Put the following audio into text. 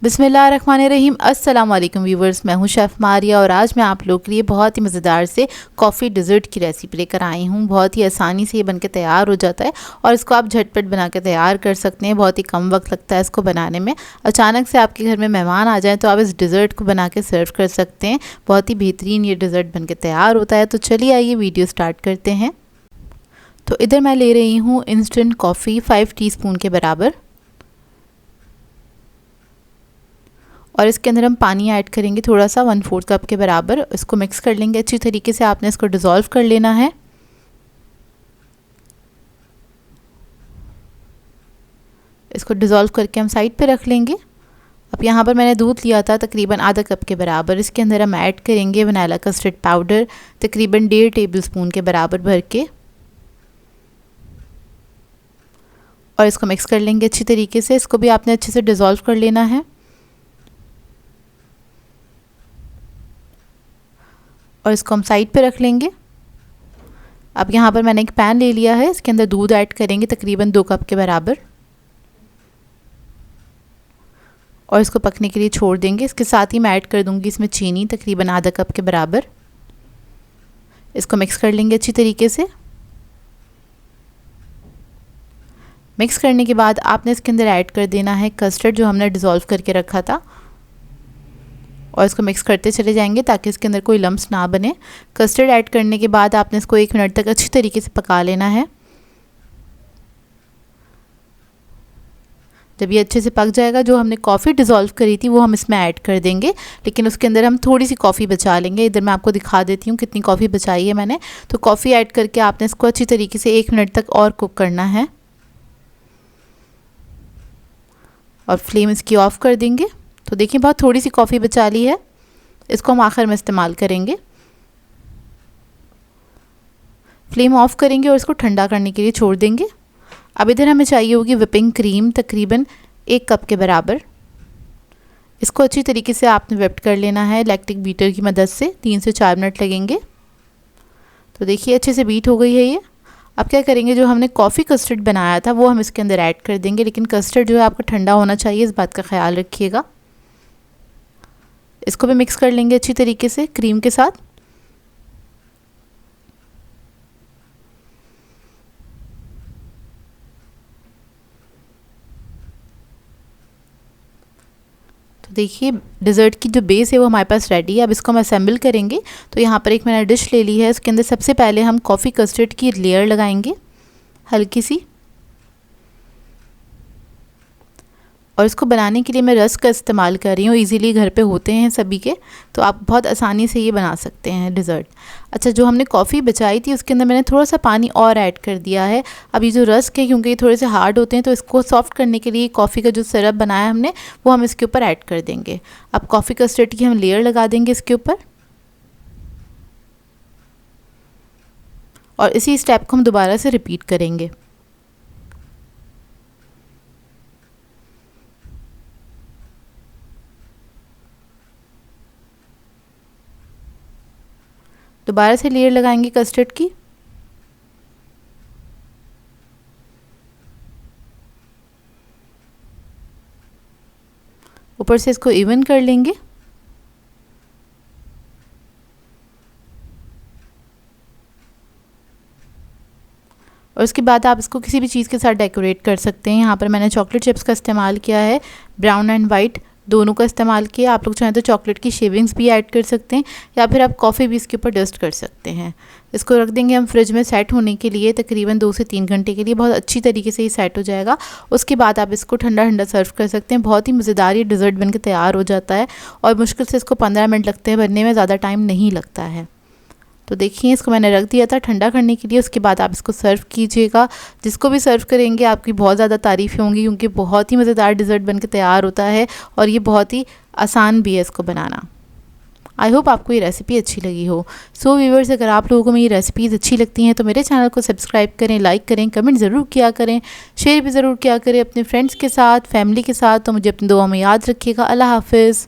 बिस्मिल्लाहिर्रहमानिर्रहीम। अस्सलाम वालेकुम व्यूवर्स, मैं हूं शेफ़ मारिया और आज मैं आप लोगों के लिए बहुत ही मज़ेदार से कॉफ़ी डिज़र्ट की रेसिपी लेकर आई हूं। बहुत ही आसानी से ये बनके तैयार हो जाता है और इसको आप झटपट बना के तैयार कर सकते हैं। बहुत ही कम वक्त लगता है इसको बनाने में। अचानक से आपके घर में मेहमान आ जाएँ तो आप इस डिज़र्ट को बना के सर्व कर सकते हैं। बहुत ही बेहतरीन ये डिज़र्ट बन के तैयार होता है। तो चलिए आइए वीडियो स्टार्ट करते हैं। तो इधर मैं ले रही हूँ इंस्टेंट कॉफ़ी 5 टीस्पून के बराबर और इसके अंदर हम पानी ऐड करेंगे थोड़ा सा 1/4 कप के बराबर। इसको मिक्स कर लेंगे अच्छी तरीके से। आपने इसको डिज़ोल्व कर लेना है। इसको डिज़ोल्व करके हम साइड पे रख लेंगे। अब यहाँ पर मैंने दूध लिया था तकरीबन आधा कप के बराबर। इसके अंदर हम ऐड करेंगे वनीला कस्टर्ड पाउडर तकरीबन 1.5 टेबलस्पून के बराबर भर के और इसको मिक्स कर लेंगे अच्छी तरीके से। इसको भी आपने अच्छे से डिज़ोल्व कर लेना है और इसको हम साइड पे रख लेंगे। अब यहाँ पर मैंने एक पैन ले लिया है। इसके अंदर दूध ऐड करेंगे तकरीबन 2 कप के बराबर और इसको पकने के लिए छोड़ देंगे। इसके साथ ही मैं ऐड कर दूंगी इसमें चीनी तकरीबन आधा कप के बराबर। इसको मिक्स कर लेंगे अच्छी तरीके से। मिक्स करने के बाद आपने इसके अंदर ऐड कर देना है कस्टर्ड जो हमने डिज़ोल्व करके रखा था और इसको मिक्स करते चले जाएंगे ताकि इसके अंदर कोई लम्स ना बने। कस्टर्ड ऐड करने के बाद आपने इसको 1 मिनट तक अच्छी तरीके से पका लेना है। जब ये अच्छे से पक जाएगा, जो हमने कॉफ़ी डिज़ोल्व करी थी वो हम इसमें ऐड कर देंगे, लेकिन उसके अंदर हम थोड़ी सी कॉफ़ी बचा लेंगे। इधर मैं आपको दिखा देती हूँ कितनी कॉफ़ी बचाई है मैंने। तो कॉफ़ी ऐड करके आपने इसको अच्छी तरीके से 1 मिनट तक और कुक करना है और फ्लेम इसकी ऑफ़ कर देंगे। तो देखिए बहुत थोड़ी सी कॉफ़ी बचा ली है। इसको हम आखिर में इस्तेमाल करेंगे। फ्लेम ऑफ करेंगे और इसको ठंडा करने के लिए छोड़ देंगे। अब इधर हमें चाहिए होगी व्हिपिंग क्रीम तकरीबन 1 कप के बराबर। इसको अच्छी तरीके से आपने व्हिप कर लेना है इलेक्ट्रिक बीटर की मदद से। 3 से 4 मिनट लगेंगे। तो देखिए अच्छे से बीट हो गई है ये। अब क्या करेंगे, जो हमने कॉफ़ी कस्टर्ड बनाया था वो हम इसके अंदर ऐड कर देंगे, लेकिन कस्टर्ड जो है आपका ठंडा होना चाहिए, इस बात का ख्याल रखिएगा। इसको भी मिक्स कर लेंगे अच्छी तरीके से क्रीम के साथ। तो देखिए डिज़र्ट की जो बेस है वो हमारे पास रेडी है। अब इसको हम असेंबल करेंगे। तो यहाँ पर एक मैंने डिश ले ली है। इसके अंदर सबसे पहले हम कॉफ़ी कस्टर्ड की लेयर लगाएंगे हल्की सी, और इसको बनाने के लिए मैं रस्क का इस्तेमाल कर रही हूँ। इजीली घर पे होते हैं सभी के, तो आप बहुत आसानी से ये बना सकते हैं डिज़र्ट। अच्छा, जो हमने कॉफ़ी बचाई थी उसके अंदर मैंने थोड़ा सा पानी और ऐड कर दिया है। अब ये जो रस्क है, क्योंकि ये थोड़े से हार्ड होते हैं, तो इसको सॉफ्ट करने के लिए कॉफ़ी का जो सिरप बनाया हमने वो हम इसके ऊपर ऐड कर देंगे। अब कॉफ़ी कस्टर्ड की हम लेयर लगा देंगे इसके ऊपर और इसी स्टेप को हम दोबारा से रिपीट करेंगे। दोबारा से लेयर लगाएंगे कस्टर्ड की। ऊपर से इसको इवन कर लेंगे और उसके बाद आप इसको किसी भी चीज़ के साथ डेकोरेट कर सकते हैं। यहाँ पर मैंने चॉकलेट चिप्स का इस्तेमाल किया है, ब्राउन एंड वाइट दोनों का इस्तेमाल किया। आप लोग चाहें तो चॉकलेट की शेविंग्स भी ऐड कर सकते हैं या फिर आप कॉफ़ी भी इसके ऊपर डस्ट कर सकते हैं। इसको रख देंगे हम फ्रिज में सेट होने के लिए तकरीबन 2 से 3 घंटे के लिए। बहुत अच्छी तरीके से ये सेट हो जाएगा। उसके बाद आप इसको ठंडा ठंडा सर्व कर सकते हैं। बहुत ही मज़ेदार ये डिज़र्ट बनके तैयार हो जाता है और मुश्किल से इसको 15 मिनट लगते हैं बनने में, ज़्यादा टाइम नहीं लगता है। तो देखिए इसको मैंने रख दिया था ठंडा करने के लिए। उसके बाद आप इसको सर्व कीजिएगा। जिसको भी सर्व करेंगे आपकी बहुत ज़्यादा तारीफ़ें होंगी, क्योंकि बहुत ही मज़ेदार डिज़र्ट बनके तैयार होता है और ये बहुत ही आसान भी है इसको बनाना। आई होप आपको ये रेसिपी अच्छी लगी हो। सो व्यूअर्स, अगर आप लोगों को मेरी रेसिपीज़ अच्छी लगती हैं तो मेरे चैनल को सब्सक्राइब करें, लाइक करें, कमेंट ज़रूर किया करें, शेयर भी ज़रूर किया करें अपने फ्रेंड्स के साथ, फैमिली के साथ। तो मुझे अपनी दुआ में याद रखिएगा। अल्लाह हाफ़िज़।